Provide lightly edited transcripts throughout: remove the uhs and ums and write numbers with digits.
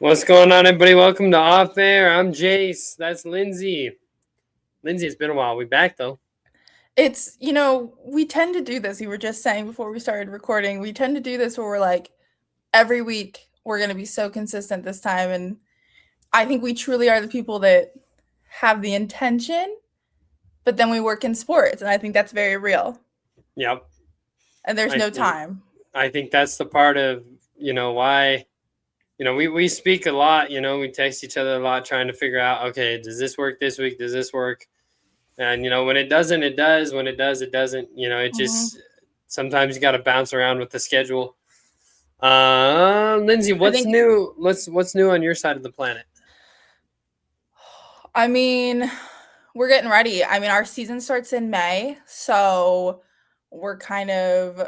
What's going on, everybody? Welcome to Off Air. I'm Jace. That's Lindsey. Lindsey, it's been a while. We back, though. It's, we tend to do this. You were just saying before we started recording, we tend to do this where we're like, every week we're going to be so consistent this time. And I think we truly are the people that have the intention, but then we work in sports. And I think that's very real. Yep. And there's no time. I think that's the part of, why, we speak a lot, we text each other a lot trying to figure out, okay, does this work this week? Does this work? And, when it doesn't, it does. When it does, it doesn't. It just sometimes you got to bounce around with the schedule. Lindsey, what's new? What's new on your side of the planet? I mean, we're getting ready. I mean, our season starts in May, so we're kind of,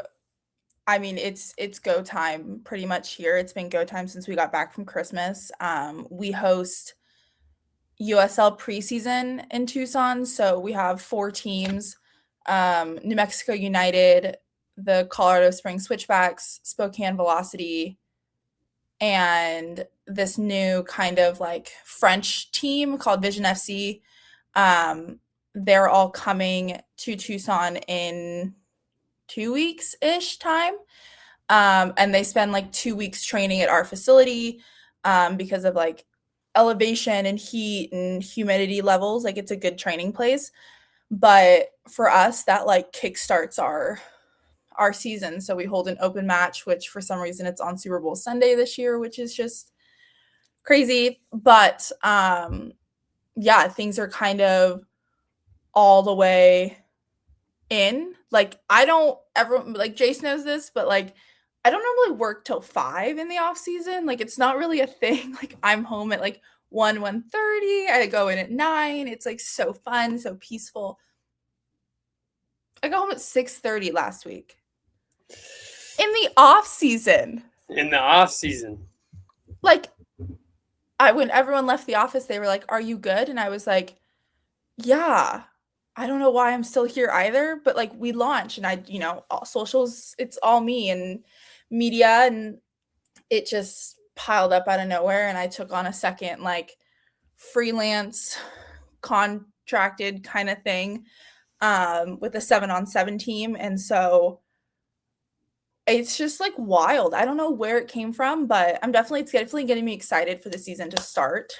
it's go time pretty much here. It's been go time since we got back from Christmas. We host USL preseason in Tucson. So we have 4 teams, New Mexico United, the Colorado Springs Switchbacks, Spokane Velocity, and this new kind of like French team called Vision FC. They're all coming to Tucson in 2 weeks-ish time. And they spend like 2 weeks training at our facility because of like elevation and heat and humidity levels. Like it's a good training place, but for us that like kickstarts our season. So we hold an open match, which for some reason it's on Super Bowl Sunday this year, which is just crazy. But yeah, things are kind of all the way in. Like I don't ever, like Jace knows this, but like I don't normally work till 5 in the off season. Like it's not really a thing. Like I'm home at like 1:30. I go in at 9. It's like so fun, so peaceful. I got home at 6:30 last week. In the off season. Like when everyone left the office, they were like, "Are you good?" And I was like, "Yeah." I don't know why I'm still here either, but like we launch and all socials, it's all me and media, and it just piled up out of nowhere. And I took on a second like freelance contracted kind of thing with a 7-on-7 team. And so it's just like wild. I don't know where it came from, but it's definitely getting me excited for the season to start.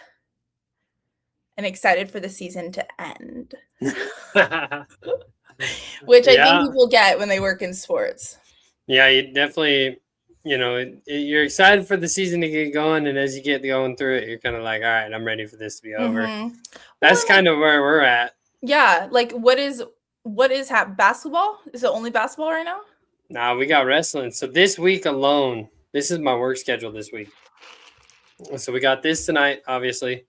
And excited for the season to end. Which I think people get when they work in sports. Yeah, you definitely, you're excited for the season to get going. And as you get going through it, you're kind of like, all right, I'm ready for this to be over. That's kind of where we're at. Yeah. Like what is basketball? Is it only basketball right now? Nah, we got wrestling. So this week alone, this is my work schedule this week. So we got this tonight, obviously.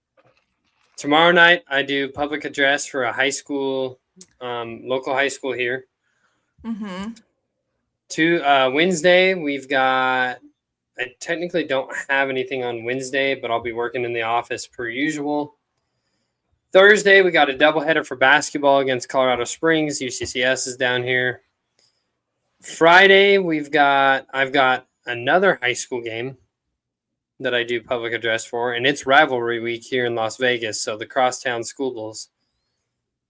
Tomorrow night, I do public address for a high school, local high school here. Wednesday, we've got, I technically don't have anything on Wednesday, but I'll be working in the office per usual. Thursday, we got a doubleheader for basketball against Colorado Springs. UCCS is down here. Friday, I've got another high school game that I do public address for, and it's rivalry week here in Las Vegas. So the crosstown schools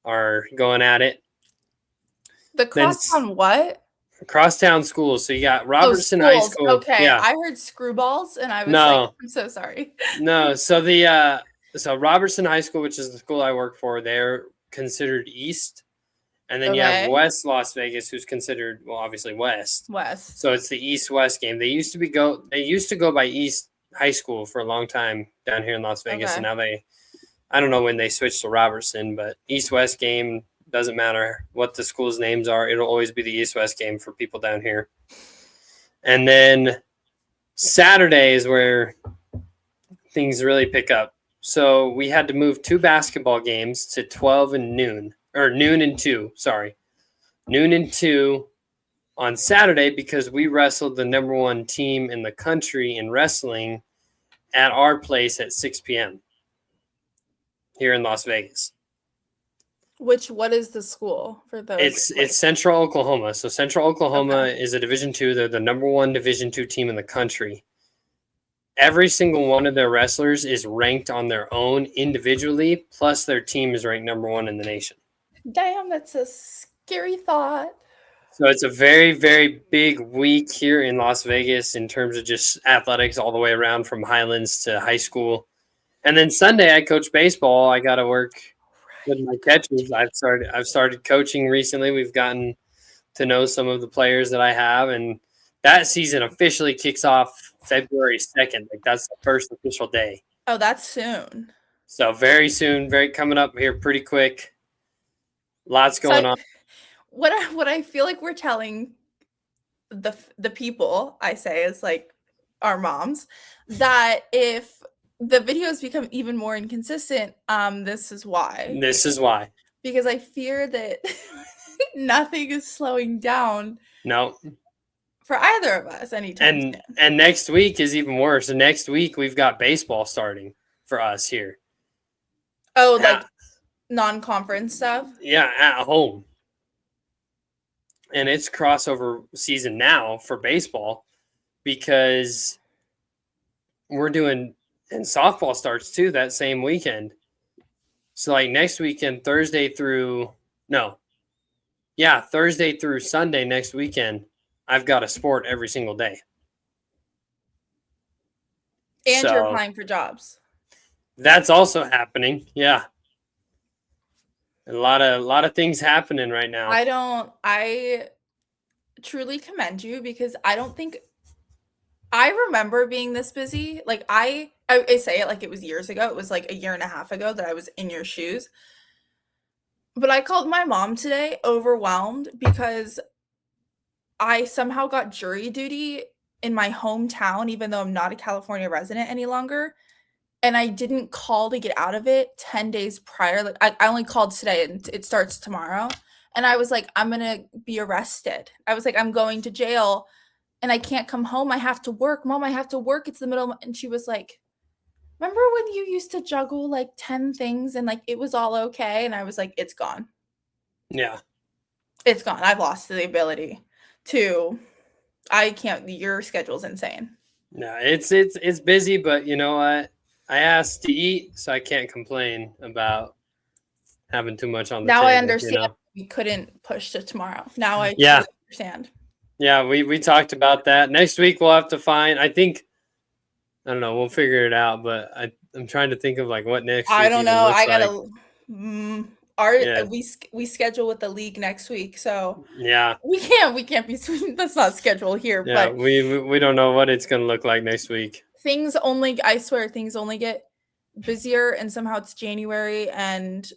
are going at it. The crosstown what? Crosstown schools. So you got Robertson High School. Okay, yeah. I heard screwballs, and I was like, I'm so sorry. No, so so Robertson High School, which is the school I work for, they're considered East. And then you have West Las Vegas, who's considered, well, obviously West. So it's the East-West game. They used to go by East High School for a long time down here in Las Vegas, and now I don't know when they switched to Robertson, but East-West game, doesn't matter what the school's names are, it'll always be the East-West game for people down here. And then Saturday is where things really pick up. So we had to move 2 basketball games to 12 and noon, or noon and 2, sorry. Noon and 2 on Saturday because we wrestled the number 1 team in the country in wrestling at our place at 6 p.m. here in Las Vegas. What is the school for those? It's Central Oklahoma. So Central Oklahoma is a Division II. They're the number 1 Division II team in the country. every single one of their wrestlers is ranked on their own individually, plus their team is ranked number 1 in the nation. Damn, that's a scary thought. So it's a very, very big week here in Las Vegas in terms of just athletics all the way around from Highlands to high school. And then Sunday I coach baseball. I got to work with my catchers. I've started coaching recently. We've gotten to know some of the players that I have, and that season officially kicks off February 2nd. Like, that's the first official day. Oh, that's soon. So very soon, very coming up here pretty quick. Lots going on. What I feel like we're telling the people, I say, is like our moms, that if the videos become even more inconsistent, this is why. This is why. Because I fear that nothing is slowing down. No. For either of us anytime soon. And next week is even worse. And next week we've got baseball starting for us here. Oh, like non-conference stuff? Yeah, at home. And it's crossover season now for baseball because we're doing, and softball starts too that same weekend. So like next weekend, Thursday through Sunday next weekend, I've got a sport every single day. And you're applying for jobs. That's also happening. Yeah. A lot of things happening right now. I truly commend you because I don't think I remember being this busy. Like I say it like it was years ago. It was like a year and a half ago that I was in your shoes. But I called my mom today overwhelmed because I somehow got jury duty in my hometown, even though I'm not a California resident any longer. And I didn't call to get out of it 10 days prior. Like I only called today and it starts tomorrow. And I was like, I'm going to be arrested. I was like, I'm going to jail and I can't come home. I have to work. Mom, I have to work. It's the middle. And she was like, remember when you used to juggle like 10 things and like it was all okay? And I was like, it's gone. Yeah. It's gone. I've lost the ability to, I can't, your schedule's insane. No, it's busy, but you know what? I asked to eat, so I can't complain about having too much on the table. Now I understand we couldn't push to tomorrow. Now I understand. Yeah, we talked about that. Next week we'll have to find, I don't know, we'll figure it out, but I'm trying to think of like what next week. I don't know. I gotta we schedule with the league next week, so yeah, we can't be that's not scheduled here. Yeah, but we don't know what it's gonna look like next week. I swear things only get busier, and somehow it's January and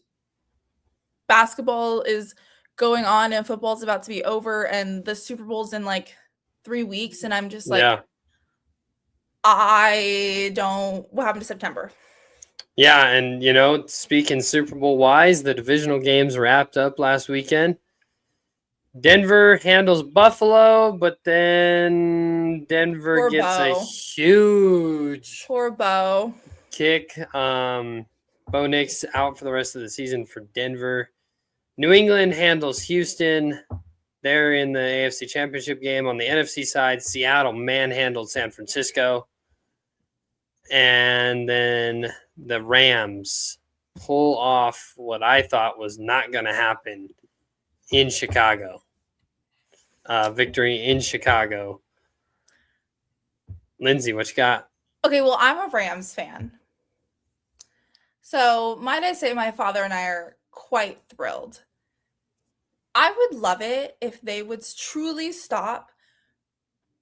basketball is going on and football's about to be over and the Super Bowl's in like 3 weeks, and I'm just like, what happened to September? Yeah, and speaking Super Bowl wise, the divisional games wrapped up last weekend. Denver handles Buffalo, but then Denver gets a huge kick. Bo Nix out for the rest of the season for Denver. New England handles Houston. They're in the AFC Championship game. On the NFC side, Seattle manhandled San Francisco. And then the Rams pull off what I thought was not going to happen in Chicago. Victory in Chicago. Lindsey, what you got? Okay, well, I'm a Rams fan. So might I say my father and I are quite thrilled. I would love it if they would truly stop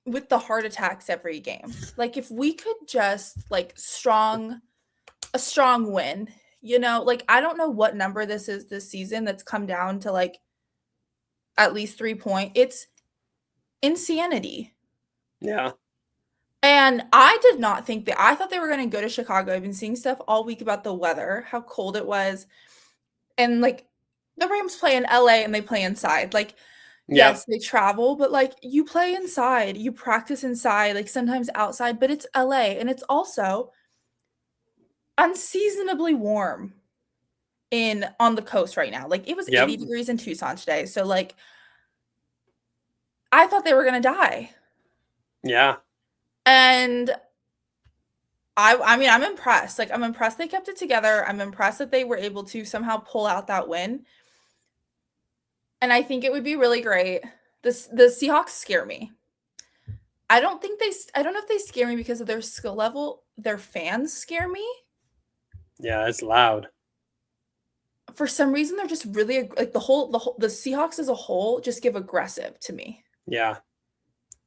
with the heart attacks every game. Like if we could just like a strong win, like I don't know what number this is this season that's come down to like at least 3 points. It's insanity. Yeah. And I did not think that. I thought they were going to go to Chicago. I've been seeing stuff all week about the weather, how cold it was. And like the Rams play in LA and they play inside. Like, yes, they travel, but like you play inside, you practice inside, like sometimes outside, but it's LA and it's also unseasonably warm on the coast right now. Like it was 80 degrees in Tucson today. So like I thought they were going to die. Yeah. And I mean, I'm impressed. Like, I'm impressed they kept it together. I'm impressed that they were able to somehow pull out that win. And I think it would be really great. The Seahawks scare me. I don't know if they scare me because of their skill level. Their fans scare me. Yeah, it's loud. For some reason, they're just really like the Seahawks as a whole just give aggressive to me. Yeah.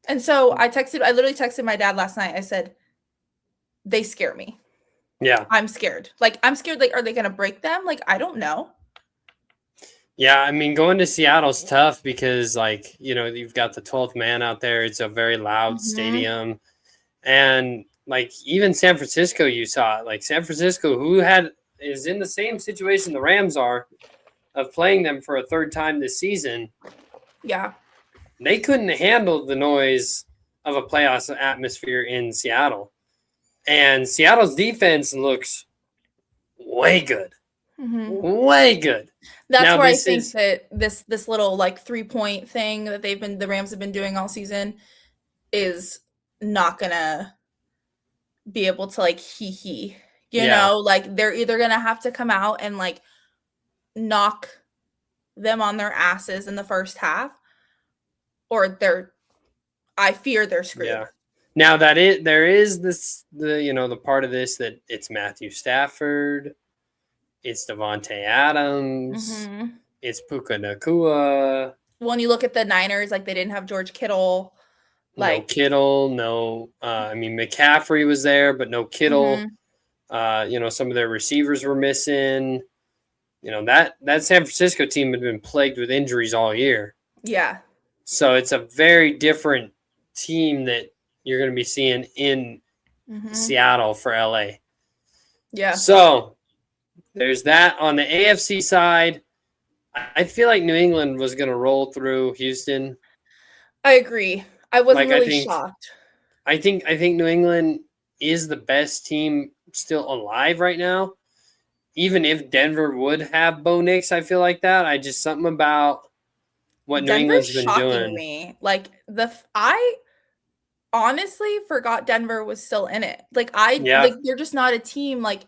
And so I literally texted my dad last night. I said, they scare me. Yeah. I'm scared. Like, I'm scared. Like, are they going to break them? Like, I don't know. Yeah, I mean, going to Seattle's tough because, like, you know, you've got the 12th man out there. It's a very loud stadium. And, like, even San Francisco, you saw it. Like, San Francisco, is in the same situation the Rams are of playing them for a third time this season. Yeah. They couldn't handle the noise of a playoff atmosphere in Seattle. And Seattle's defense looks way good. Way good. That's now, where I think that this little like 3-point thing that the Rams have been doing all season is not gonna be able to like you know, like they're either gonna have to come out and like knock them on their asses in the first half, or I fear they're screwed. Yeah. Now there is the part of this that it's Matthew Stafford, it's Devontae Adams, it's Puka Nacua. When you look at the Niners, like they didn't have George Kittle. Like, no Kittle, no. I mean, McCaffrey was there, but no Kittle. Some of their receivers were missing. You know, that San Francisco team had been plagued with injuries all year. Yeah. So it's a very different team that you're going to be seeing in Seattle for LA. Yeah. So there's that. On the AFC side, I feel like New England was going to roll through Houston. I agree. I wasn't really shocked. I think New England is the best team still alive right now. Even if Denver would have Bo Nix, I feel like that. I just something about what New England's been doing. Me. Like I honestly forgot Denver was still in it. Like they're just not a team like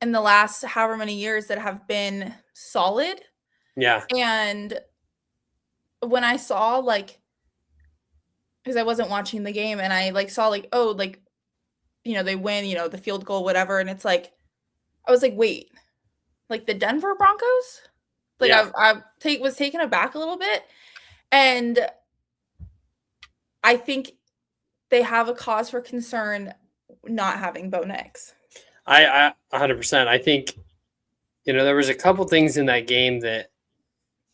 in the last however many years that have been solid. Yeah. And when I saw like, because I wasn't watching the game and I like saw like, oh, like, you know, they win, you know, the field goal, whatever. And it's like, I was like, wait, like the Denver Broncos? Like I was taken aback a little bit. And I think they have a cause for concern not having Bo Nix. I 100%. I think, you know, there was a couple things in that game that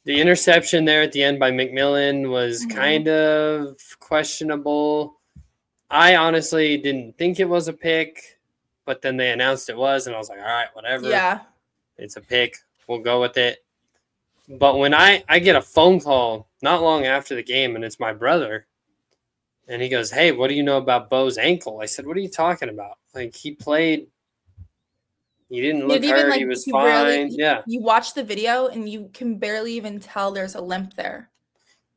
the interception there at the end by McMillan was kind of questionable. I honestly didn't think it was a pick, but then they announced it was, and I was like, all right, whatever. Yeah. It's a pick. We'll go with it. But when I get a phone call not long after the game, and it's my brother, and he goes, hey, what do you know about Bo's ankle? I said, what are you talking about? Like, he played. He didn't look hurt. He was fine. Yeah. You watch the video, and you can barely even tell there's a limp there.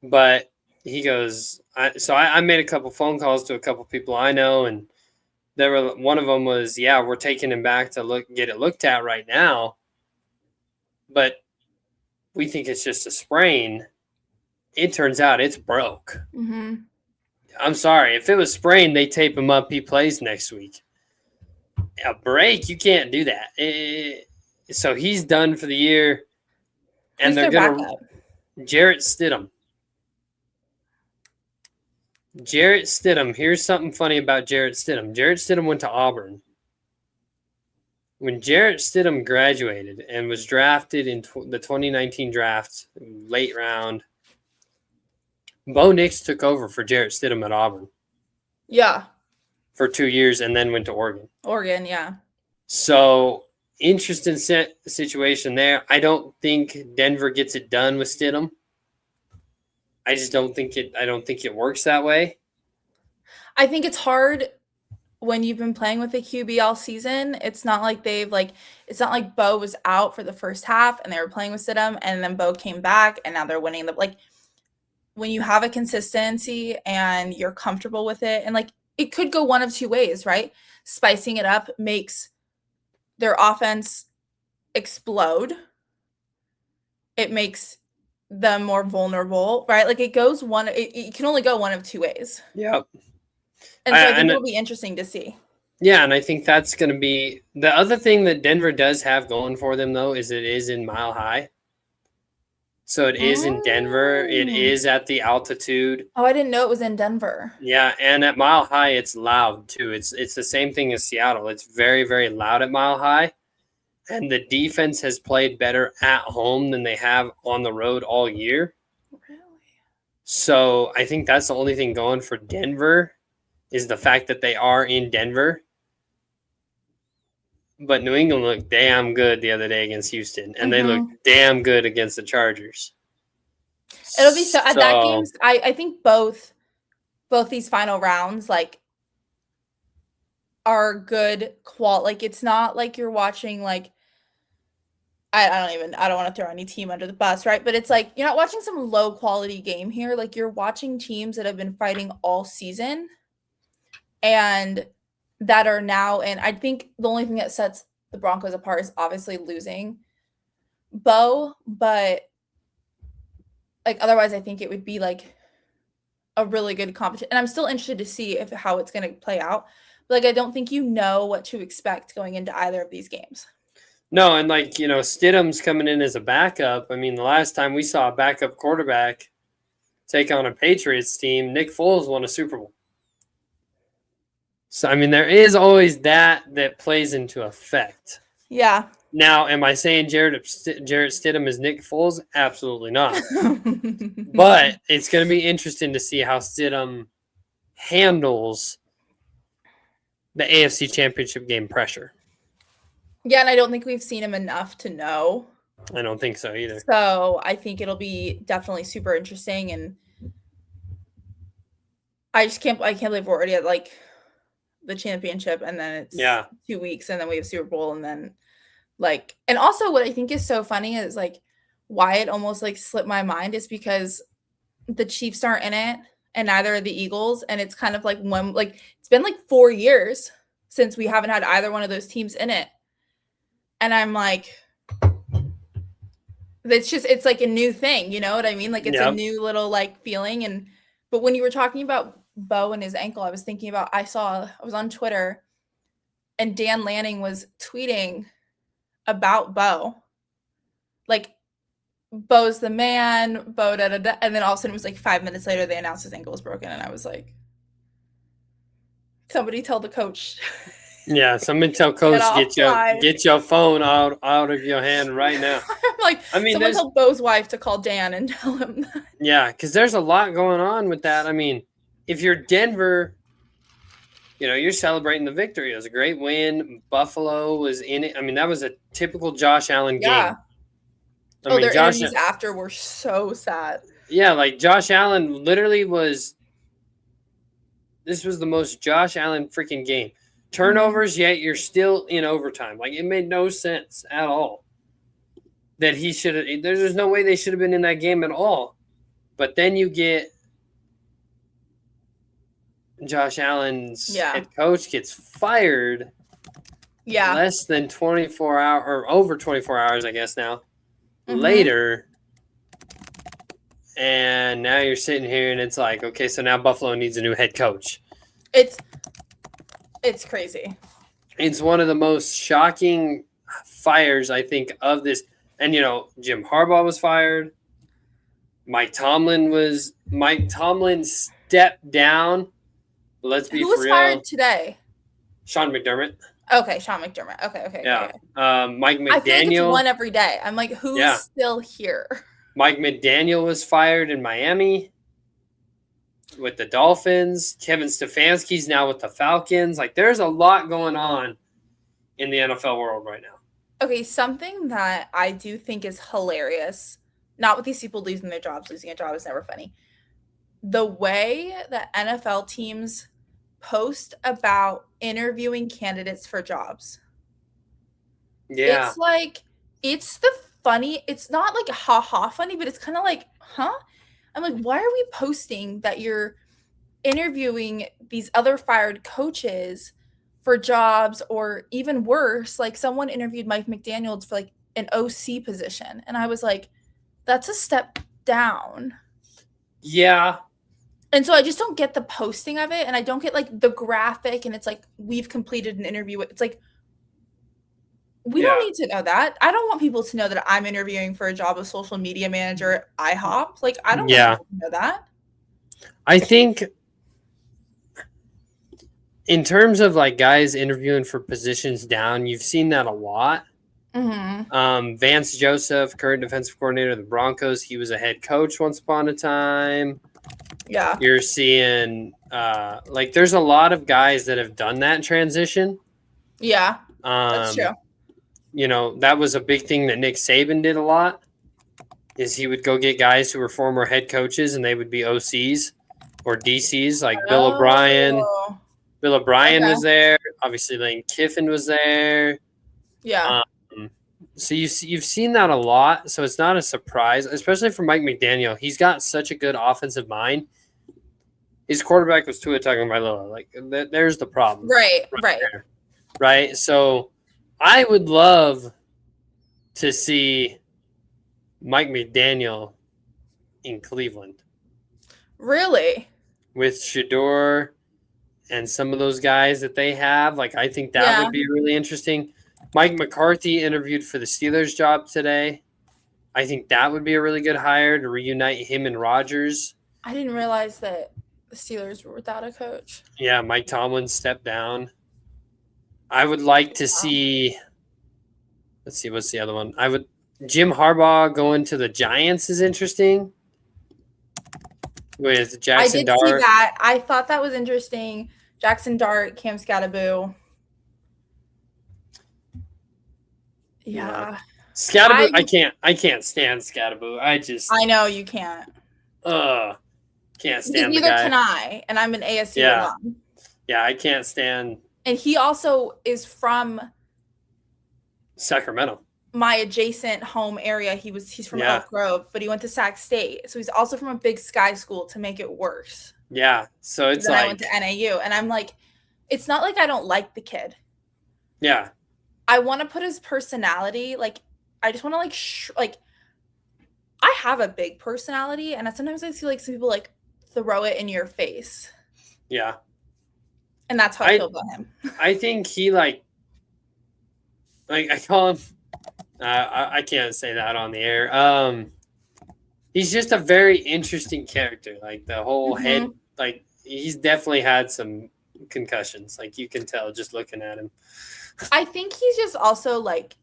But he goes, I made a couple phone calls to a couple people I know, and one of them was, we're taking him back to get it looked at right now. But we think it's just a sprain. It turns out it's broke. I'm sorry. If it was sprained, they tape him up. He plays next week. A break, you can't do that. So he's done for the year. And they're going to – Jarrett Stidham. Here's something funny about Jarrett Stidham. Jarrett Stidham went to Auburn. When Jarrett Stidham graduated and was drafted in the 2019 draft, late round, Bo Nix took over for Jarrett Stidham at Auburn. Yeah. For 2 years and then went to Oregon. Oregon, yeah. So, interesting situation there. I don't think Denver gets it done with Stidham. I just don't think it works that way. I think it's hard when you've been playing with a QB all season. It's not like it's not like Bo was out for the first half and they were playing with Stidham and then Bo came back and now they're winning when you have a consistency and you're comfortable with it, and like it could go one of two ways, right? Spicing it up makes their offense explode. It makes them more vulnerable, right? Like it can only go one of two ways. Yep. And so I think it'll be interesting to see. Yeah, and I think that's going to be the other thing that Denver does have going for them, though, is it is in Mile High. So it is in Denver. It is at the altitude. Oh, I didn't know it was in Denver. Yeah, and at Mile High, it's loud too. It's the same thing as Seattle. It's very, very loud at Mile High. And the defense has played better at home than they have on the road all year. Really? So I think that's the only thing going for Denver is the fact that they are in Denver. But New England looked damn good the other day against Houston, and they looked damn good against the Chargers. It'll be so at that game. I think both these final rounds like are good quality. Like it's not like you're watching like I don't want to throw any team under the bus, right? But it's like you're not watching some low quality game here. Like you're watching teams that have been fighting all season and that are now, and I think the only thing that sets the Broncos apart is obviously losing Bo, but like otherwise I think it would be like a really good competition. And I'm still interested to see how it's going to play out. But like I don't think you know what to expect going into either of these games. No, and like, Stidham's coming in as a backup. I mean, the last time we saw a backup quarterback take on a Patriots team, Nick Foles won a Super Bowl. So, I mean, there is always that plays into effect. Yeah. Now, am I saying Jarrett Stidham is Nick Foles? Absolutely not. But it's going to be interesting to see how Stidham handles the AFC Championship game pressure. Yeah, and I don't think we've seen him enough to know. I don't think so either. So I think it'll be definitely super interesting, and I can't believe we're already at like the championship, and then it's 2 weeks, and then we have Super Bowl, and then like, and also what I think is so funny is like why it almost like slipped my mind is because the Chiefs aren't in it, and neither are the Eagles, and it's kind of like it's been like 4 years since we haven't had either one of those teams in it. And I'm like, it's like a new thing, you know what I mean? Like it's a new little like feeling. But when you were talking about Bo and his ankle, I was thinking about, I was on Twitter and Dan Lanning was tweeting about Bo. Like, Bo's the man, Bo da da da. And then all of a sudden it was like 5 minutes later, they announced his ankle was broken. And I was like, somebody tell the coach. Yeah, somebody tell coach get your phone out of your hand right now. I'm like, I mean, someone tell Bo's wife to call Dan and tell him that. Yeah, because there's a lot going on with that. I mean, if you're Denver, you're celebrating the victory. It was a great win. Buffalo was in it. I mean, that was a typical Josh Allen game. Yeah. Their interviews after were so sad. Yeah, like Josh Allen literally this was the most Josh Allen freaking game. Turnovers, yet you're still in overtime. Like, it made no sense at all that he should have. There's no way they should have been in that game at all. But then you get Josh Allen's head coach gets fired. Yeah. Less than 24 hours or over 24 hours, I guess now. Later. And now you're sitting here and it's like, okay, so now Buffalo needs a new head coach. It's crazy. It's one of the most shocking fires, I think, of this. And, Jim Harbaugh was fired. Mike Tomlin stepped down. Let's be for real. Who was fired today? Sean McDermott. Okay, Sean McDermott. Okay. Yeah. Okay. Mike McDaniel. I feel like it's one every day. I'm like, who's still here? Mike McDaniel was fired in Miami with the Dolphins. Kevin Stefanski's now with the Falcons. Like, there's a lot going on in the NFL world right now. Okay, something that I do think is hilarious, not with these people losing their jobs. Losing a job is never funny. The way that NFL teams post about interviewing candidates for jobs. Yeah. It's like, it's not like ha-ha funny, but it's kind of like, huh? I'm like, why are we posting that you're interviewing these other fired coaches for jobs, or even worse, like someone interviewed Mike McDaniel for like an OC position. And I was like, that's a step down. Yeah. And so I just don't get the posting of it. And I don't get like the graphic and it's like, we've completed an interview. It's like, we don't need to know that. I don't want people to know that I'm interviewing for a job of social media manager at IHOP. Like, I don't want people to know that. I think in terms of like guys interviewing for positions down, you've seen that a lot. Mm-hmm. Vance Joseph, current defensive coordinator of the Broncos, he was a head coach once upon a time. Yeah. You're seeing like there's a lot of guys that have done that transition. Yeah. That's true. You know, that was a big thing that Nick Saban did a lot, is he would go get guys who were former head coaches and they would be OCs or DCs, like Bill O'Brien. Bill O'Brien was there. Obviously, Lane Kiffin was there. Yeah. So you've seen that a lot. So it's not a surprise, especially for Mike McDaniel. He's got such a good offensive mind. His quarterback was Tua Tagovailoa. Like, there's the problem. Right. There. Right. So I would love to see Mike McDaniel in Cleveland. Really? With Shedeur and some of those guys that they have. Like, I think that would be really interesting. Mike McCarthy interviewed for the Steelers job today. I think that would be a really good hire to reunite him and Rodgers. I didn't realize that the Steelers were without a coach. Yeah, Mike Tomlin stepped down. I would like to see – let's see, what's the other one? Jim Harbaugh going to the Giants is interesting with Jackson Dart. I did see that. I thought that was interesting. Jackson Dart, Cam Scatterboo. Yeah. Scatterboo, I can't stand Scatterboo. I know you can't. Can't stand the guy. Neither can I, and I'm an ASU alum. Yeah, I can't stand. And he also is from Sacramento, my adjacent home area. He's from Elk Grove, but he went to Sac State, so he's also from a Big Sky school to make it worse. Yeah, so it's like I went to NAU, and I'm like, it's not like I don't like the kid. Yeah, I want to put his personality, like, I just want to like I have a big personality, and sometimes I see like some people like throw it in your face. Yeah. And that's how I feel about him. I think he like I call him I can't say that on the air. He's just a very interesting character. Like the whole head, like he's definitely had some concussions. Like you can tell just looking at him. I think he's just also like,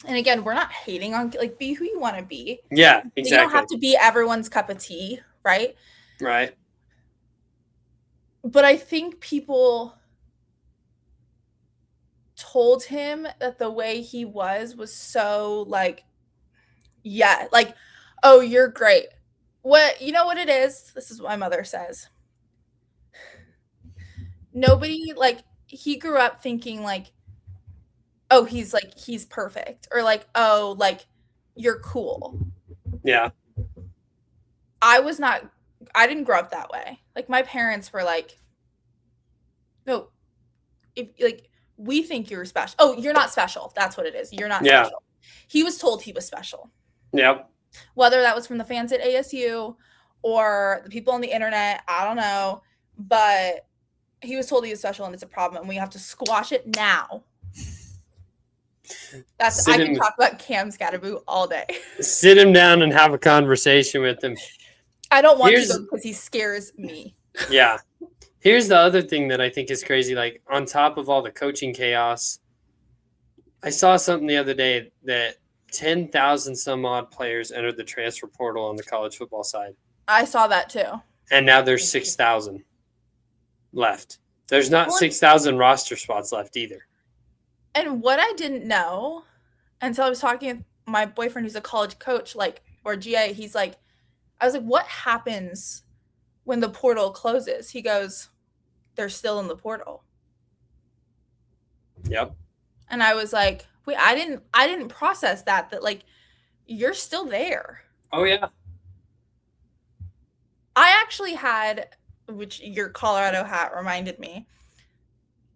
and again, we're not hating on, like, be who you want to be. Yeah, exactly. You don't have to be everyone's cup of tea, right? Right. But I think people told him that the way he was so like, yeah, like, oh, you're great. You know what it is? This is what my mother says. Nobody, like, he grew up thinking like, oh, he's perfect, or like, oh, like, you're cool. Yeah. I didn't grow up that way. Like, my parents were like, no, if like, we think you're special. Oh, you're not special. That's what it is. You're not special. He was told he was special. Yep. Whether that was from the fans at ASU or the people on the internet, I don't know. But he was told he was special, and it's a problem, and we have to squash it now. I can talk about Cam Scatterboo all day. Sit him down and have a conversation with him. I don't want to because he scares me. Yeah. Here's the other thing that I think is crazy. Like, on top of all the coaching chaos, I saw something the other day that 10,000 some odd players entered the transfer portal on the college football side. I saw that too. And now there's 6,000 left. There's not 6,000 roster spots left either. And what I didn't know until I was talking with my boyfriend who's a college coach, like, or GA, he's like, I was like, what happens when the portal closes? He goes, they're still in the portal. Yep. And I was like, wait, I didn't process that like, you're still there. Oh yeah. I actually had which your Colorado hat reminded me.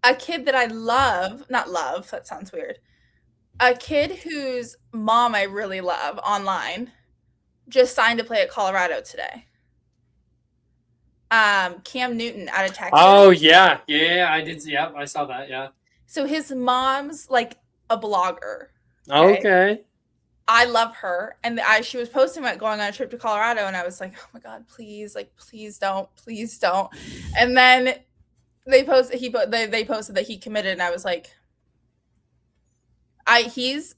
A kid that I love, not love, that sounds weird. A kid whose mom I really love online just signed to play at Colorado today. Cam Newton out of Texas. Oh yeah, I did. Yeah, I saw that. Yeah. So his mom's like a blogger. Okay. I love her, and she was posting about going on a trip to Colorado, and I was like, oh my god, please don't. And then they posted that he committed, and I was like, he's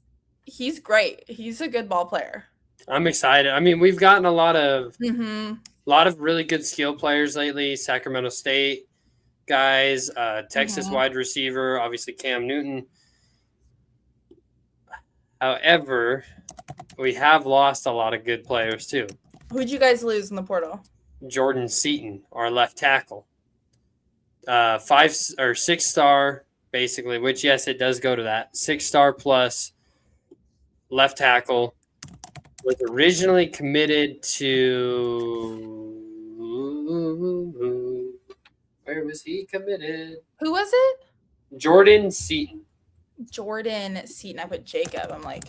great. He's a good ball player. I'm excited. I mean, we've gotten a lot of really good skill players lately. Sacramento State guys, Texas wide receiver, obviously Cam Newton. However, we have lost a lot of good players too. Who'd you guys lose in the portal? Jordan Seaton, our left tackle. 5 or 6 star, basically, which, yes, it does go to that. 6 star plus left tackle. Was originally committed to. Where was he committed? Who was it? Jordan Seaton. Jordan Seaton. I put Jacob. I'm like.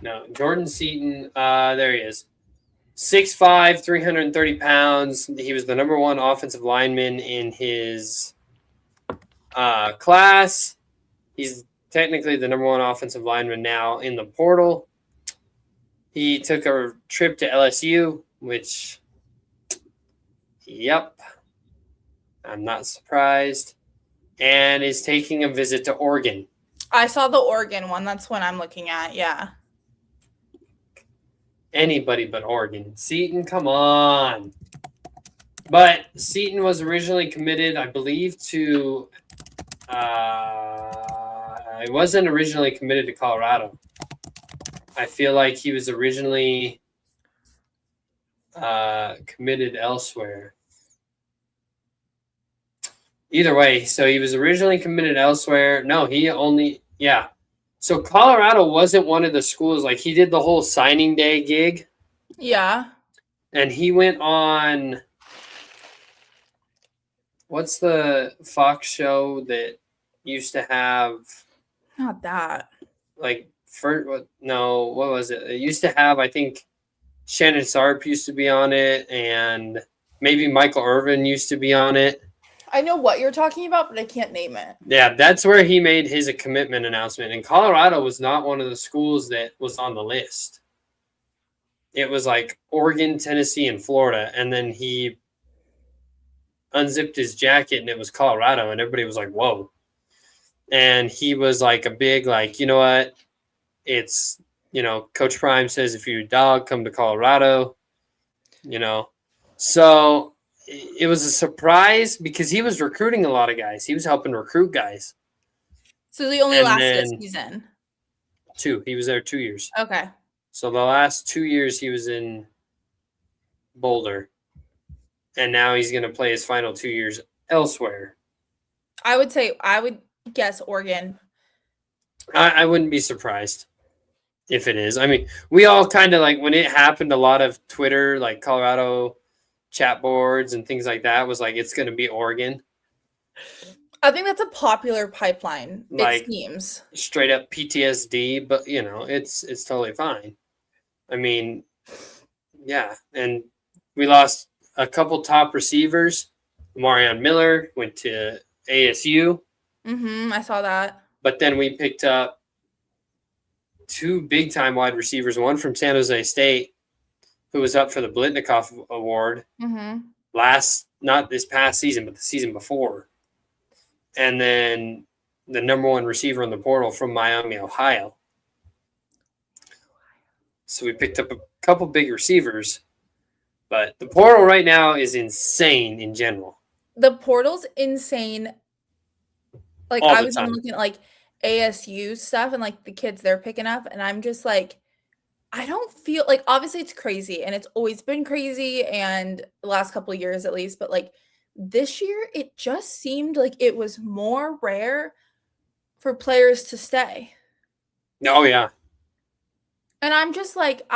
No, Jordan Seaton. There he is. 6'5", 330 pounds. He was the number 1 offensive lineman in his class. He's technically the number 1 offensive lineman now in the portal. He took a trip to LSU, which, yep, I'm not surprised, and is taking a visit to Oregon. I saw the Oregon one. That's what I'm looking at, yeah. Anybody but Oregon. Seaton, come on. But Seaton was originally committed, I believe, to he wasn't originally committed to Colorado. I feel like he was originally committed elsewhere. Either way, so he was originally committed elsewhere. No, yeah. So Colorado wasn't one of the schools, like he did the whole signing day gig. Yeah. And he went on, what's the Fox show that used to have? Not that. Like, what was it? It used to have, I think, Shannon Sharpe used to be on it, and maybe Michael Irvin used to be on it. I know what you're talking about, but I can't name it. Yeah, that's where he made his commitment announcement. And Colorado was not one of the schools that was on the list. It was like Oregon, Tennessee, and Florida. And then he unzipped his jacket, and it was Colorado. And everybody was like, whoa. And he was like a big, like, you know what? It's, Coach Prime says if you're a dog, come to Colorado. So it was a surprise because he was recruiting a lot of guys. He was helping recruit guys. So he only lasted a season? 2. He was there 2 years. Okay. So the last 2 years he was in Boulder. And now he's going to play his final 2 years elsewhere. I would guess Oregon. I wouldn't be surprised if it is. I mean, we all kind of like, when it happened, a lot of Twitter, like Colorado chat boards and things like that was like, it's going to be Oregon. I think that's a popular pipeline. Like, it seems straight up PTSD, but it's totally fine. I mean, yeah. And we lost a couple top receivers. Marion Miller went to ASU. I saw that. But then we picked up 2 big time wide receivers, one from San Jose State, who was up for the Blitnikoff Award not this past season, but the season before. And then the number 1 receiver in the portal from Miami, Ohio. So we picked up a couple big receivers. But the portal right now is insane in general. The portal's insane. Like, I was looking at, like, ASU stuff and, like, the kids they're picking up, and I'm just like, I don't feel like, obviously it's crazy and it's always been crazy, and the last couple of years at least, but like this year it just seemed like it was more rare for players to stay. Oh yeah. And I'm just like,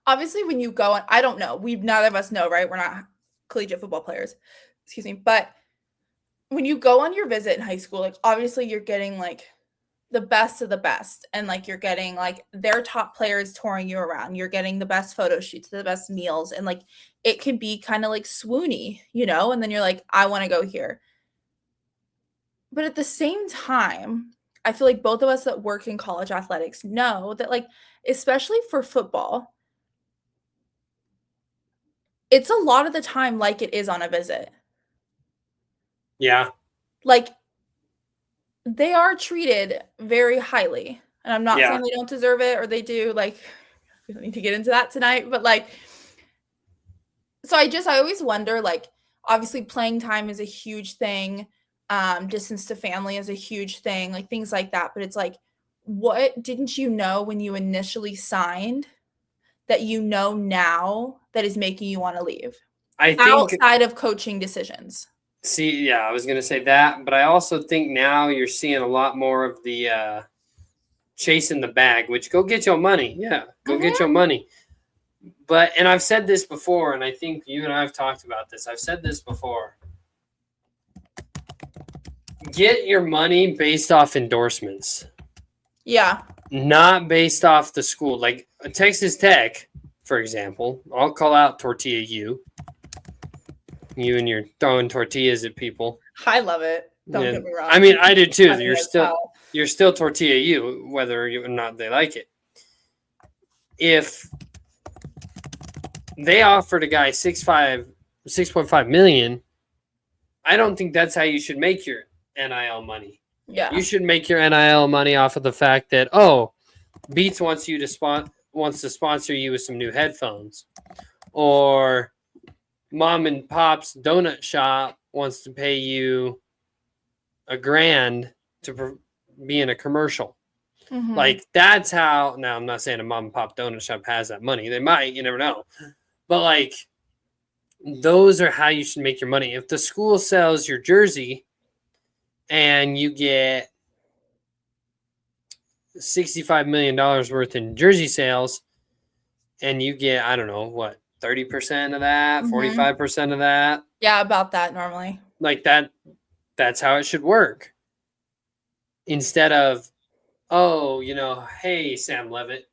obviously when you go, and I don't know, none of us know, right? We're not collegiate football players. Excuse me. But when you go on your visit in high school, like obviously you're getting like the best of the best, and like you're getting like their top players touring you around. You're getting the best photo shoots, the best meals, and like it can be kind of like swoony, you know, and then you're like, I want to go here. But at the same time, I feel like both of us that work in college athletics know that, like, especially for football, it's a lot of the time like it is on a visit. Yeah. Like, they are treated very highly. And I'm not saying they don't deserve it or they do. Like, we don't need to get into that tonight. But, like, so I always wonder, like, obviously playing time is a huge thing. Distance to family is a huge thing, like things like that. But it's like, what didn't you know when you initially signed that you know now that is making you want to leave? I think outside of coaching decisions. See, yeah, I was going to say that, but I also think now you're seeing a lot more of the chasing the bag, which go get your money. Yeah, go get your money. But, and I've said this before, and I think you and I have talked about this. I've said this before. Get your money based off endorsements. Yeah. Not based off the school. Like Texas Tech, for example. I'll call out Tortilla U. You and you're throwing tortillas at people. I love it. Don't get me wrong. I mean, I do too. You're still Tortilla U, whether or not they like it. If they offered a guy 6.5 million, I don't think that's how you should make your NIL money. Yeah. You should make your NIL money off of the fact that, Beats wants to sponsor you with some new headphones, or mom and pop's donut shop wants to pay you $1,000 to be in a commercial. Mm-hmm. Like that's how. Now I'm not saying a mom and pop donut shop has that money. They might. You never know. But like, those are how you should make your money. If the school sells your jersey and you get $65 million worth in jersey sales, and you get, I don't know, what, 30% of that, 45% of that? Yeah, about that normally. Like that's how it should work. Instead of, hey, Sam Levitt,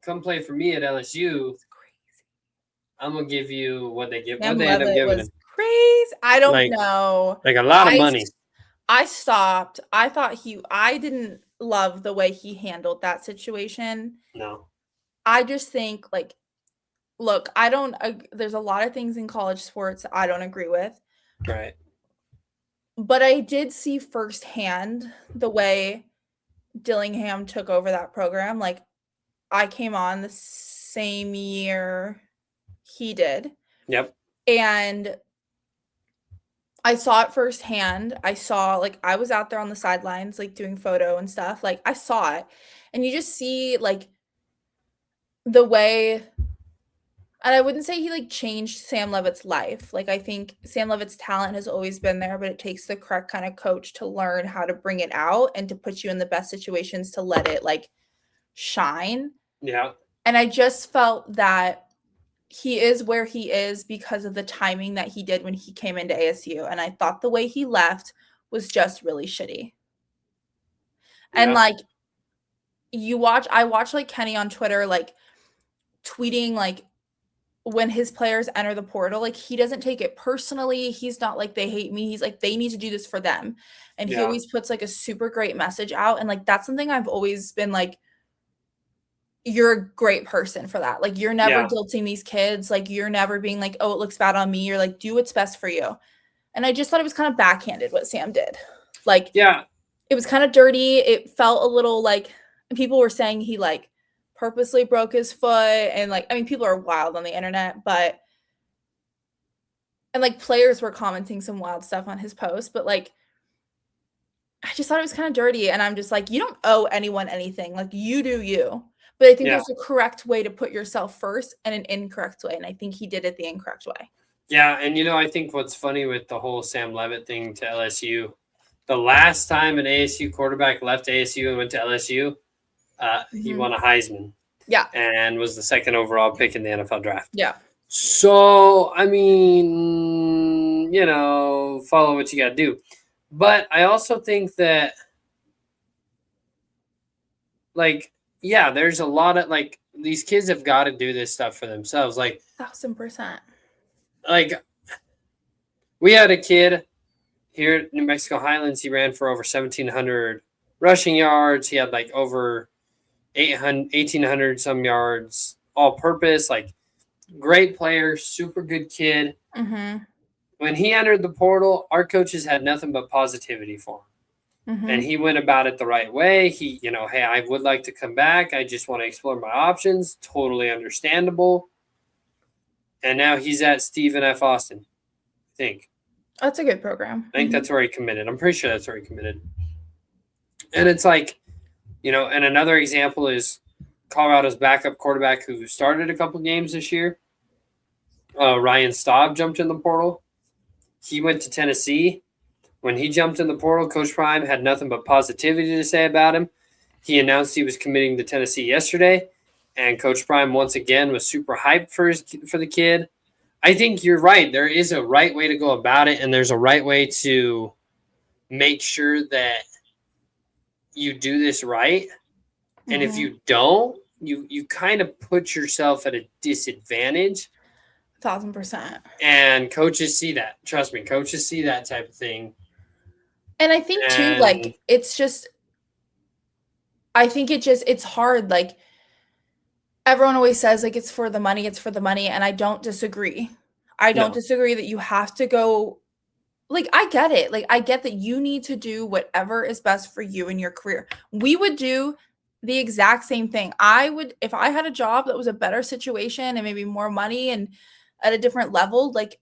come play for me at LSU. I'm going to give you what they give. What they end up giving him. Crazy. I don't know. Like a lot of money. I stopped. I didn't love the way he handled that situation. No. I just think, like, look, there's a lot of things in college sports I don't agree with. Right. But I did see firsthand the way Dillingham took over that program. Like, I came on the same year he did. Yep. And I saw it firsthand. I saw, like, I was out there on the sidelines, like, doing photo and stuff. Like, I saw it. And you just see, like, the way, and I wouldn't say he, like, changed Sam Levitt's life. Like, I think Sam Levitt's talent has always been there, but it takes the correct kind of coach to learn how to bring it out and to put you in the best situations to let it, like, shine. Yeah. And I just felt that he is where he is because of the timing that he did when he came into ASU. And I thought the way he left was just really shitty. Yeah. And like, I watch like Kenny on Twitter, like tweeting, like when his players enter the portal, like he doesn't take it personally. He's not like, they hate me. He's like, they need to do this for them. And he always puts like a super great message out. And like, that's something I've always been like, you're a great person for that. Like, you're never guilting these kids. Like, you're never being like, oh, it looks bad on me. You're like, do what's best for you. And I just thought it was kind of backhanded what Sam did. Like, it was kind of dirty. It felt a little like, people were saying he like purposely broke his foot. And like, I mean, people are wild on the internet, and like players were commenting some wild stuff on his post, but like, I just thought it was kind of dirty. And I'm just like, you don't owe anyone anything. Like, you do you. But I think there's a correct way to put yourself first and an incorrect way. And I think he did it the incorrect way. Yeah. And, I think what's funny with the whole Sam Levitt thing to LSU, the last time an ASU quarterback left ASU and went to LSU, he won a Heisman. Yeah. And was the second overall pick in the NFL draft. Yeah. So, I mean, follow what you got to do. But I also think that, like, yeah, there's a lot of, like, these kids have got to do this stuff for themselves. Like, 1,000%. Like, we had a kid here at New Mexico Highlands. He ran for over 1,700 rushing yards. He had like over 1,800 some yards all purpose. Like, great player, super good kid. Mm-hmm. When he entered the portal, our coaches had nothing but positivity for him. Mm-hmm. And he went about it the right way. He, hey, I would like to come back. I just want to explore my options. Totally understandable. And now he's at Stephen F. Austin, I think. That's a good program. I think that's where he committed. I'm pretty sure that's where he committed. And it's like, and another example is Colorado's backup quarterback who started a couple games this year. Ryan Staub jumped in the portal. He went to Tennessee. When he jumped in the portal, Coach Prime had nothing but positivity to say about him. He announced he was committing to Tennessee yesterday, and Coach Prime once again was super hyped for the kid. I think you're right. There is a right way to go about it, and there's a right way to make sure that you do this right. Mm-hmm. And if you don't, you kind of put yourself at a disadvantage. 1,000%. And coaches see that. Trust me, coaches see that type of thing. And I think too, like, it's hard. Like, everyone always says, like, it's for the money. And I don't disagree. I don't disagree that you have to go. Like, I get it. Like, I get that you need to do whatever is best for you in your career. We would do the exact same thing. I would, if I had a job that was a better situation and maybe more money and at a different level, like,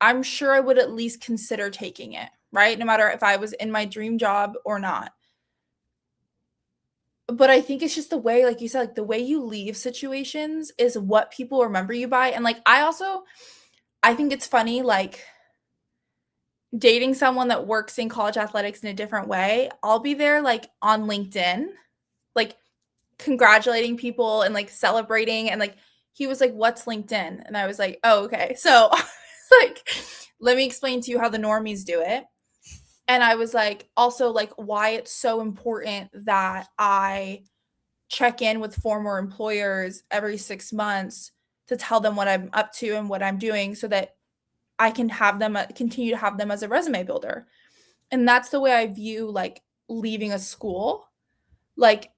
I'm sure I would at least consider taking it, right? No matter if I was in my dream job or not. But I think it's just the way, like you said, like, the way you leave situations is what people remember you by. And, like, I think it's funny, like, dating someone that works in college athletics in a different way. I'll be there, like, on LinkedIn, like, congratulating people and, like, celebrating. And, like, he was like, "What's LinkedIn?" And I was like, "Oh, okay." So, like, let me explain to you how the normies do it. And I was like, also, like, why it's so important that I check in with former employers every 6 months to tell them what I'm up to and what I'm doing so that I can have them continue to have them as a resume builder. And that's the way I view, like, leaving a school. Like,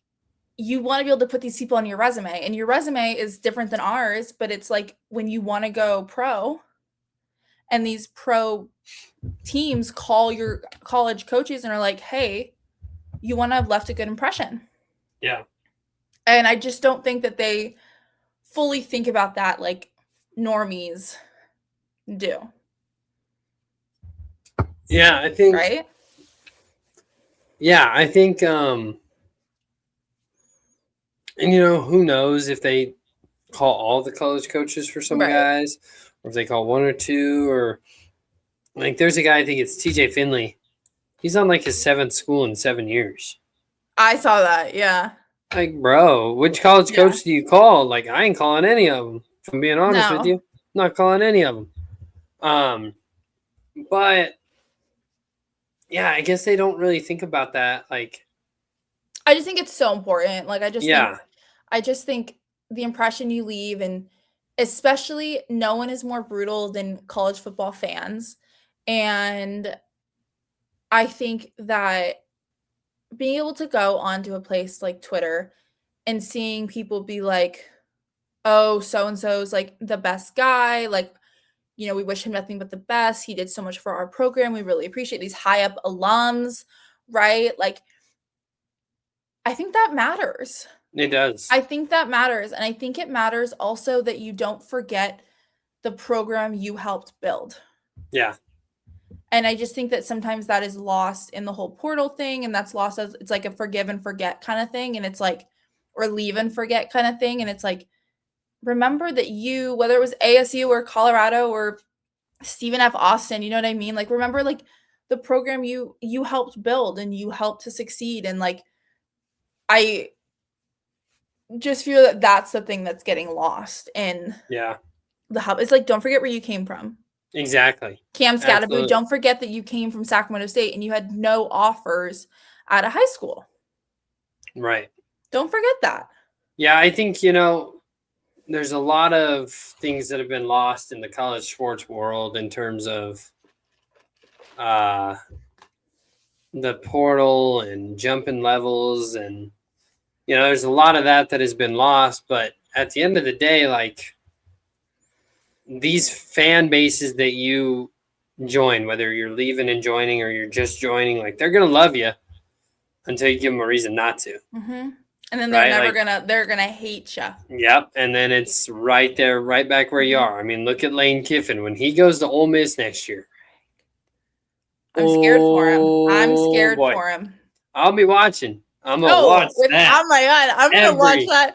you want to be able to put these people on your resume, and your resume is different than ours, but it's like when you want to go pro and these pro teams call your college coaches and are like, "Hey, you want to have left a good impression." Yeah. And I just don't think that they fully think about that like normies do. Yeah, I think. Right? Yeah, I think and who knows if they call all the college coaches for some guys, or if they call one or two, or like there's a guy, I think it's TJ Finley. He's on like his 7th school in 7 years. I saw that, yeah. Like, bro, which college coach do you call? Like, I ain't calling any of them. If I'm being honest with you, I'm not calling any of them. But yeah, I guess they don't really think about that. Like, I just think it's so important. Like, I just think the impression you leave, and especially no one is more brutal than college football fans. And I think that being able to go onto a place like Twitter and seeing people be like, "Oh, so-and-so's like the best guy. Like, we wish him nothing but the best. He did so much for our program. We really appreciate these high up alums," right? Like, I think that matters. It does. I think that matters. And I think it matters also that you don't forget the program you helped build. Yeah. And I just think that sometimes that is lost in the whole portal thing. And that's lost as it's like a forgive and forget kind of thing. And it's like, or leave and forget kind of thing. And it's like, remember that you, whether it was ASU or Colorado or Stephen F. Austin, you know what I mean? Like, remember, like, the program you helped build and you helped to succeed. And like, I just feel that that's the thing that's getting lost in the hub. It's like, don't forget where you came from. Exactly. Cam Scatterbo, don't forget that you came from Sacramento State and you had no offers out of high school. Right. Don't forget that. Yeah, I think, there's a lot of things that have been lost in the college sports world in terms of the portal and jumping levels. And, there's a lot of that has been lost. But at the end of the day, like, these fan bases that you join, whether you're leaving and joining or you're just joining, like, they're going to love you until you give them a reason not to. Mm-hmm. And then they're gonna hate you. Yep. And then it's right there, right back where you are. I mean, look at Lane Kiffin when he goes to Ole Miss next year. I'm scared for him. I'll be watching. I'm gonna watch that. Oh my God, I'm gonna watch that.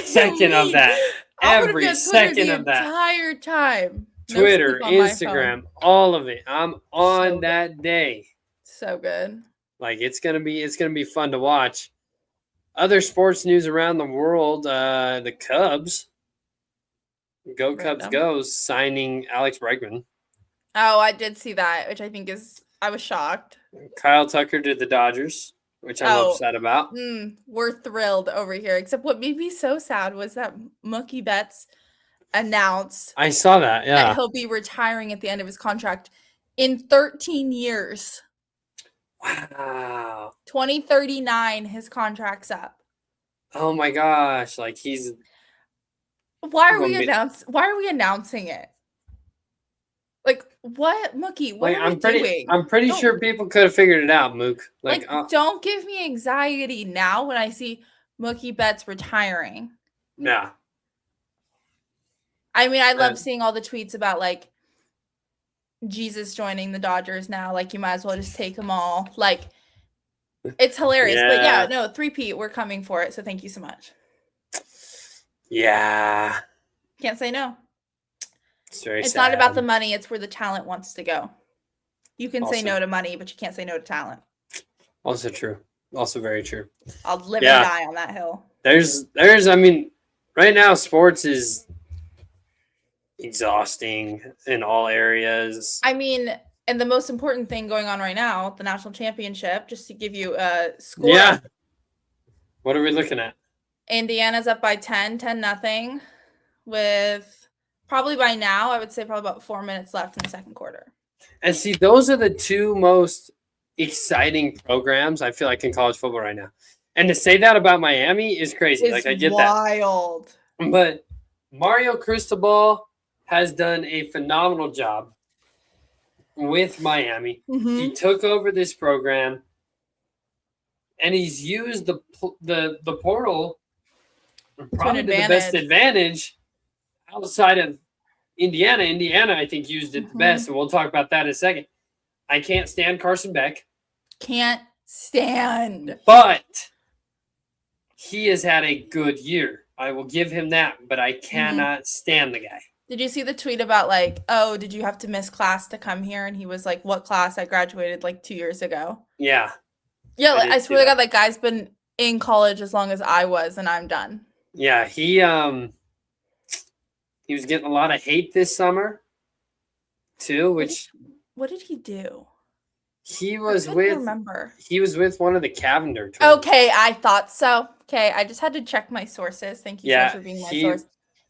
Second of that. Every second of that. Entire time. Twitter, Instagram, all of it. I'm on that day. So good. Like, it's gonna be fun to watch. Other sports news around the world, the Cubs. Go Cubs Go, signing Alex Bregman. Oh, I did see that, which I think I was shocked. Kyle Tucker to the Dodgers, which I'm upset about. We're thrilled over here, except what made me so sad was that Mookie Betts announced. I saw that, yeah. That he'll be retiring at the end of his contract in 13 years. Wow. 2039, his contract's up. Oh my gosh! Like, he's. Why are we announcing it? Like, what, Mookie? What are we doing? I'm pretty sure people could have figured it out, Mook. Like, don't give me anxiety now when I see Mookie Betts retiring. Yeah. I mean, I love seeing all the tweets about, like, Jesus joining the Dodgers now. Like, you might as well just take them all. Like, it's hilarious. Yeah. But yeah, no, 3P, we're coming for it. So thank you so much. Yeah. Can't say no. It's not about the money. It's where the talent wants to go. You can say no to money, but you can't say no to talent. Also true. Also very true. I'll live and die on that hill. I mean, right now sports is exhausting in all areas. I mean, and the most important thing going on right now, the national championship, just to give you a score. Yeah. What are we looking at? Indiana's up by 10-0, with probably by now, I would say probably about 4 minutes left in the second quarter. And see, those are the two most exciting programs I feel like in college football right now. And to say that about Miami is crazy. Like, I get wild. That. But Mario Cristobal has done a phenomenal job with Miami. Mm-hmm. He took over this program, and he's used the portal probably to the best advantage outside of Indiana. Indiana, I think, used it the best, and we'll talk about that in a second. I can't stand Carson Beck. Can't stand. But he has had a good year. I will give him that, but I cannot stand the guy. Did you see the tweet about, like, oh, did you have to miss class to come here? And he was like, what class? I graduated like 2 years ago. Yeah. Yeah, I swear to God, that guy's been in college as long as I was, and I'm done. Yeah, he was getting a lot of hate this summer, too, which... What did he do? He was with one of the Cavender twins. Okay, I thought so. Okay, I just had to check my sources. Thank you so much for being my source.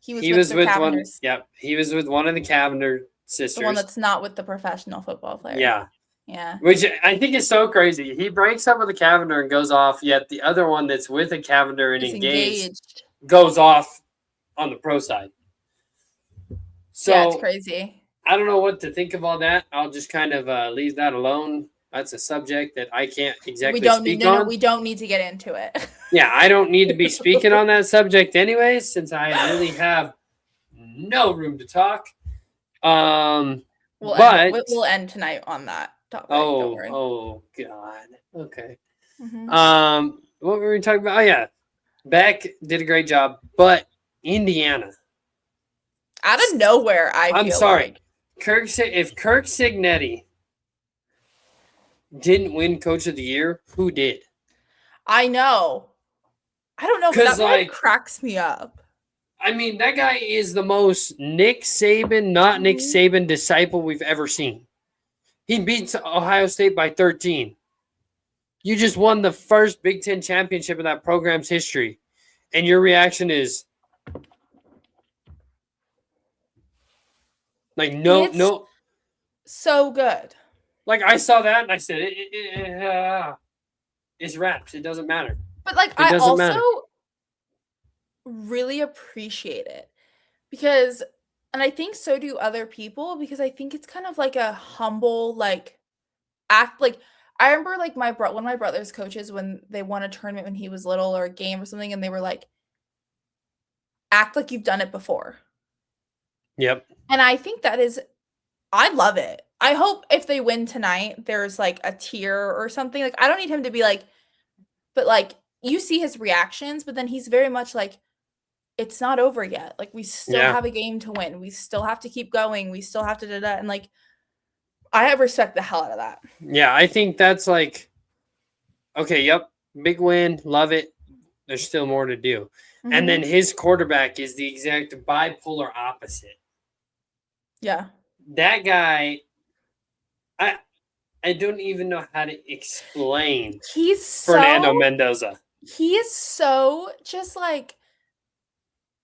He was with one. Yep, he was with one of the Cavender sisters. The one that's not with the professional football player. Yeah. Yeah. Which I think is so crazy. He breaks up with a Cavender and goes off, yet the other one that's with a Cavender and engaged goes off on the pro side. So yeah, it's crazy. I don't know what to think of all that. I'll just kind of leave that alone. That's a subject that I can't exactly speak on. No, we don't need to get into it. Yeah, I don't need to be speaking on that subject anyways, since I really have no room to talk. We'll end tonight on that topic. Oh God. Okay. What were we talking about? Oh yeah, Beck did a great job, but Indiana, out of nowhere, I'm sorry, if Kirk Cignetti didn't win Coach of the Year, who did? I know. I don't know, but that cracks me up. I mean, that guy is the most Nick Saban, not Nick Saban disciple we've ever seen. He beats Ohio State by 13. You just won the first Big Ten championship in that program's history. And your reaction is like, no. So good. Like, I saw that and I said, it's wraps. It doesn't matter. But, like, I also really appreciate it because, and I think so do other people, because I think it's kind of like a humble, like, act. Like, I remember, like, one of my brother's coaches, when they won a tournament when he was little or a game or something, and they were like, act like you've done it before. Yep. And I think I love it. I hope if they win tonight, there's like a tear or something. Like, I don't need him to be like, but like, you see his reactions, but then he's very much like, it's not over yet. Like, we still have a game to win. We still have to keep going. We still have to do that. And like, I have respect the hell out of that. Yeah, I think that's like, okay, yep, big win, love it. There's still more to do. Mm-hmm. And then his quarterback is the exact bipolar opposite. Yeah. That guy, I don't even know how to explain Fernando Mendoza. He is so just like,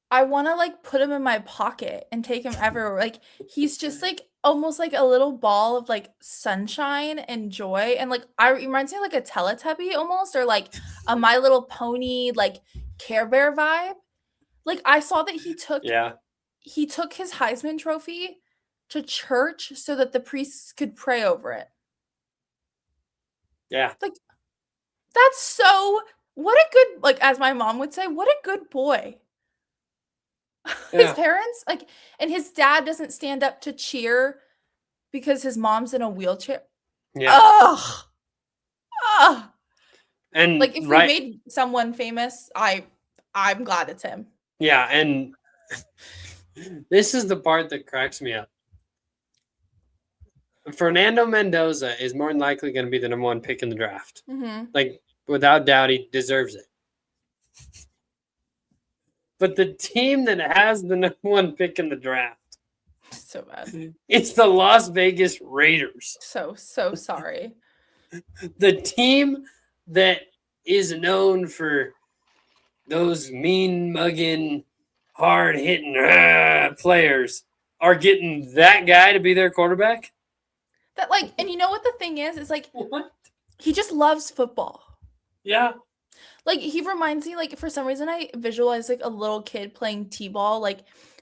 I want to like put him in my pocket and take him everywhere. Like, he's just like almost like a little ball of like sunshine and joy. And like, it reminds me of like a Teletubby almost, or like a My Little Pony, like Care Bear vibe. Like, I saw that he took his Heisman Trophy to church so that the priests could pray over it. Yeah. Like, that's so, what a good, like, as my mom would say, what a good boy. Yeah. His parents, like, and his dad doesn't stand up to cheer because his mom's in a wheelchair. Yeah. Ugh. And like, if we made someone famous, I'm glad it's him. Yeah, and this is the part that cracks me up. Fernando Mendoza is more than likely going to be the number one pick in the draft. Mm-hmm. Like, without doubt, he deserves it. But the team that has the number one pick in the draft, so bad. It's the Las Vegas Raiders. So sorry. The team that is known for those mean mugging, hard hitting players are getting that guy to be their quarterback. That, like, and you know what the thing is like, what? He just loves football. Yeah. Like, he reminds me, like, for some reason I visualize like a little kid playing t-ball, like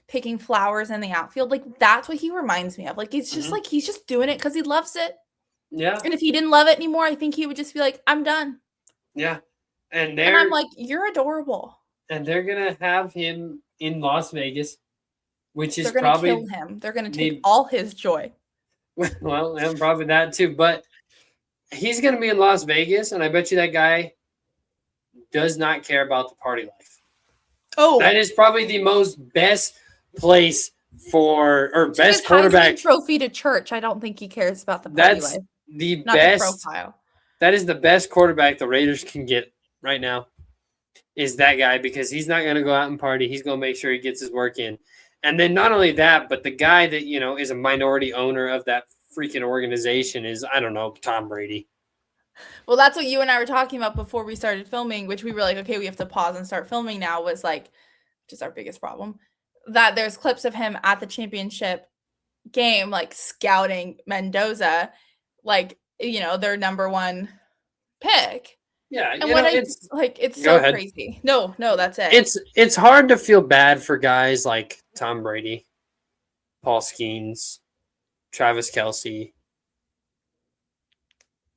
picking flowers in the outfield. Like, that's what he reminds me of. Like, it's just like, he's just doing it because he loves it. Yeah. And if he didn't love it anymore, I think he would just be like, I'm done. Yeah. And I'm like, you're adorable. And they're going to have him in Las Vegas, which is probably... They're going to kill him. They're going to take all his joy. Well, and probably that too. But he's going to be in Las Vegas, and I bet you that guy does not care about the party life. Oh. That is probably the best place for, or best quarterback. Trophy to church. I don't think he cares about the party life. That's the not best. The profile. That is the best quarterback the Raiders can get right now, is that guy, because he's not going to go out and party. He's going to make sure he gets his work in. And then not only that, but the guy that, you know, is a minority owner of that freaking organization is, I don't know, Tom Brady. Well, that's what you and I were talking about before we started filming, which we were like, okay, we have to pause and start filming now, was like, which is our biggest problem, that there's clips of him at the championship game, like scouting Mendoza, like, you know, their number one pick. Yeah, and when it's like, it's so crazy. No, that's it. It's hard to feel bad for guys like Tom Brady, Paul Skeens, Travis Kelce.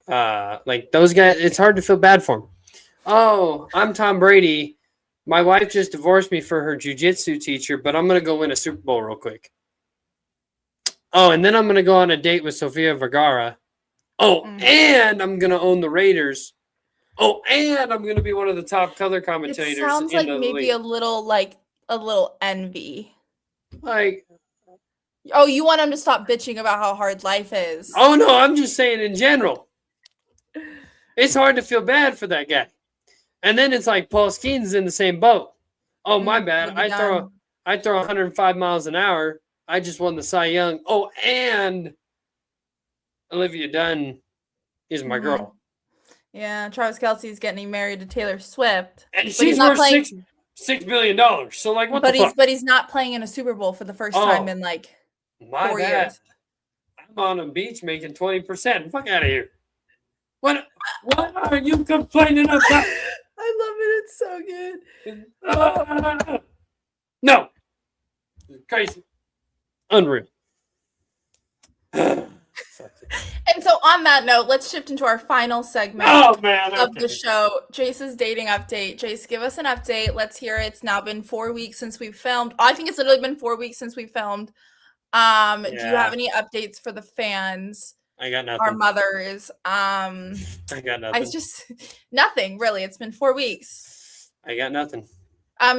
Like those guys, it's hard to feel bad for them. Oh, I'm Tom Brady. My wife just divorced me for her jiu-jitsu teacher, but I'm going to go win a Super Bowl real quick. Oh, and then I'm going to go on a date with Sofia Vergara. Oh, and I'm going to own the Raiders. Oh, and I'm going to be one of the top color commentators. It sounds like maybe a little envy. Like, oh, you want him to stop bitching about how hard life is. Oh, no, I'm just saying in general. It's hard to feel bad for that guy. And then it's like Paul Skeens in the same boat. Oh, my bad. I throw 105 miles an hour. I just won the Cy Young. Oh, and Olivia Dunn is my girl. Yeah, Travis Kelce's getting married to Taylor Swift. And she's worth $6 billion. So, like, what the fuck? But he's not playing in a Super Bowl for the first time in, like, 4 years. I'm on a beach making 20%. Fuck out of here. What are you complaining about? I love it. It's so good. No. Crazy. Unreal. And so on that note, let's shift into our final segment of the show, Jace's dating update. Jace, give us an update. Let's hear it. It's now been 4 weeks since we've filmed. I think it's literally been 4 weeks since we filmed. Do you have any updates for the fans? I got nothing. Our mothers. I got nothing. Nothing, really. It's been 4 weeks. I got nothing.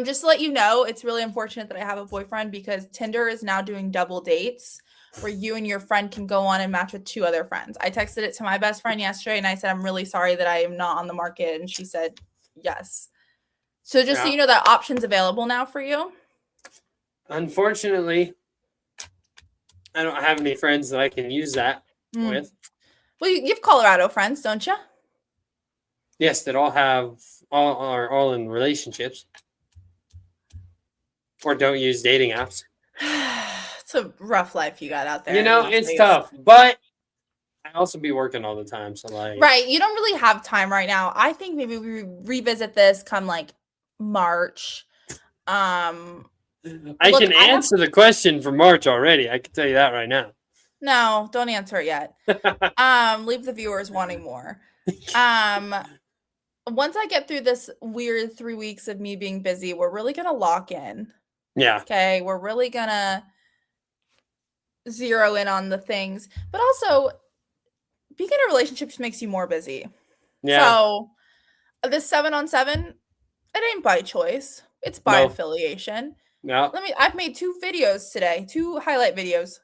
Just to let you know, it's really unfortunate that I have a boyfriend because Tinder is now doing double dates where you and your friend can go on and match with 2 other friends. I texted it to my best friend yesterday and I said, I'm really sorry that I am not on the market. And she said, yes. So just so you know, that option's available now for you. Unfortunately, I don't have any friends that I can use that with. Well, you have Colorado friends, don't you? Yes, that are all in relationships. Or don't use dating apps. It's a rough life you got out there. You know, it's tough. But I also be working all the time. So like, right. You don't really have time right now. I think maybe we revisit this come like March. I can answer the question for March already. I can tell you that right now. No, don't answer it yet. Leave the viewers wanting more. Once I get through this weird 3 weeks of me being busy, we're really gonna lock in. Yeah. Okay. We're really gonna zero in on the things, but also being in a relationship makes you more busy. Yeah. So this 7-on-7, it ain't by choice. It's by affiliation. Yeah. I've made 2 videos today, 2 highlight videos.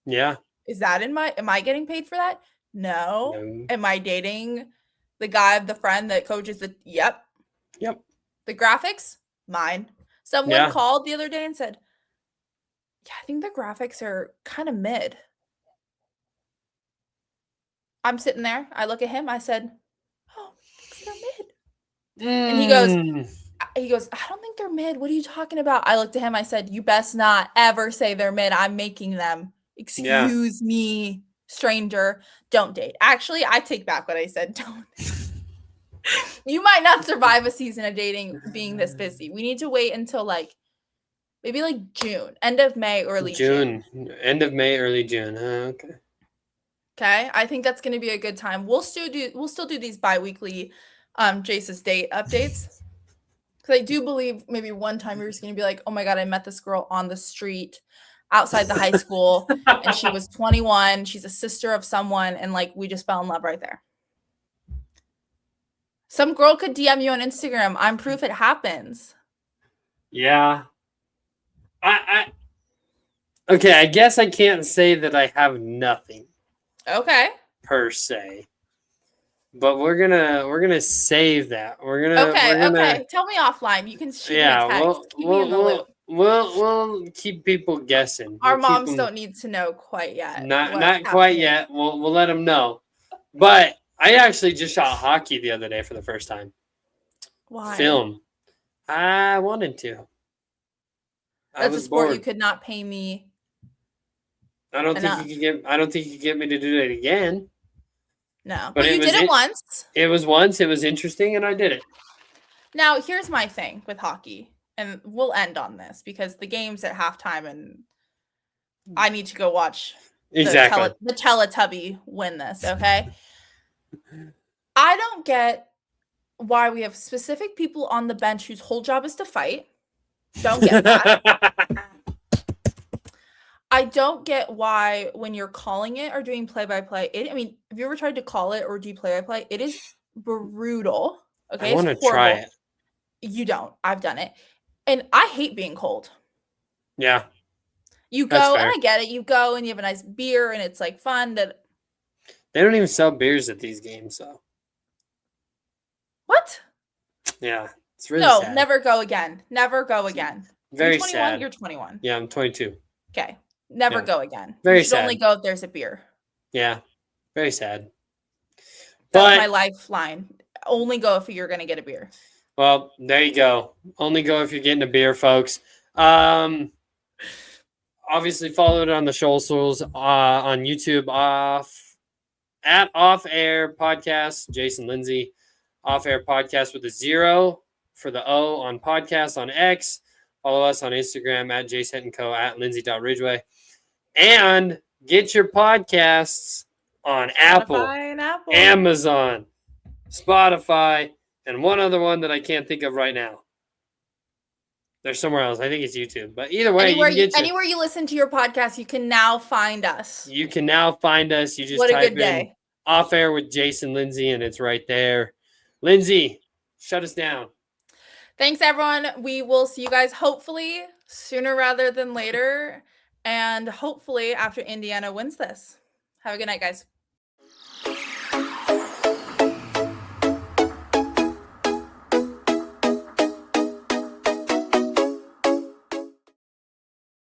Yeah. Is that am I getting paid for that? No. Am I dating the guy, the friend that coaches the Yep. The graphics? Mine. Someone called the other day and said, yeah, I think the graphics are kind of mid. I'm sitting there. I look at him. I said, oh, I think they're mid. And he goes, I don't think they're mid. What are you talking about? I looked at him. I said, you best not ever say they're mid. I'm making them. Excuse me, stranger. Don't date. Actually, I take back what I said. Don't. You might not survive a season of dating being this busy. We need to wait until maybe June, end of May, early June. End of May, early June. Okay. Okay. I think that's going to be a good time. We'll still do these bi-weekly Jace's date updates. Because I do believe maybe one time you're just going to be like, oh my God, I met this girl on the street outside the high school and she was 21. She's a sister of someone. And we just fell in love right there. Some girl could DM you on Instagram. I'm proof it happens. Yeah. Okay, I guess I can't say that I have nothing. Okay. Per se. But we're gonna save that. We're gonna Okay. Tell me offline. You can shoot me a text. Keep me in the loop. We'll keep people guessing. Our moms don't need to know quite yet. Not quite yet. We'll let them know. But I actually just shot hockey the other day for the first time. Why? Film. I wanted to. That's a sport you could not pay me. I don't think you could get me to do it again. No, but you did it once. It was once. It was interesting, and I did it. Now, here's my thing with hockey, and we'll end on this because the game's at halftime, and I need to go watch the Teletubby win this. Okay. I don't get why we have specific people on the bench whose whole job is to fight. Don't get that. I don't get why when you're calling it or doing play-by-play, have you ever tried to call it or do play-by-play? It is brutal. Okay, I want to try it. You don't. I've done it. And I hate being cold. Yeah. You go, and I get it. You go and you have a nice beer and it's fun. They don't even sell beers at these games, so. What? Yeah. It's really sad. Never go again. Never go again. Very You're 21? sad. You're 21. Yeah, I'm 22. Okay. Never go again. Very you should sad. only go if there's a beer. Yeah. Very sad. That's my lifeline. Only go if you're going to get a beer. Well, there you go. Only go if you're getting a beer, folks. Obviously, follow it on the socials on YouTube. Off Air Podcast, Jace and Lindsey. Off Air Podcast with a 0 for the O on podcast on X. Follow us on Instagram at Jace & Co. at Lindsey.Ridgeway. And get your podcasts on Apple, Amazon, Spotify, and one other one that I can't think of right now. There's somewhere else. I think it's YouTube. But either way, anywhere you listen to your podcast, you can now find us. You can now find us. You just type in Off Air with Jace and Lindsey, and it's right there. Lindsey, shut us down. Thanks, everyone. We will see you guys hopefully sooner rather than later, and hopefully after Indiana wins this. Have a good night, guys.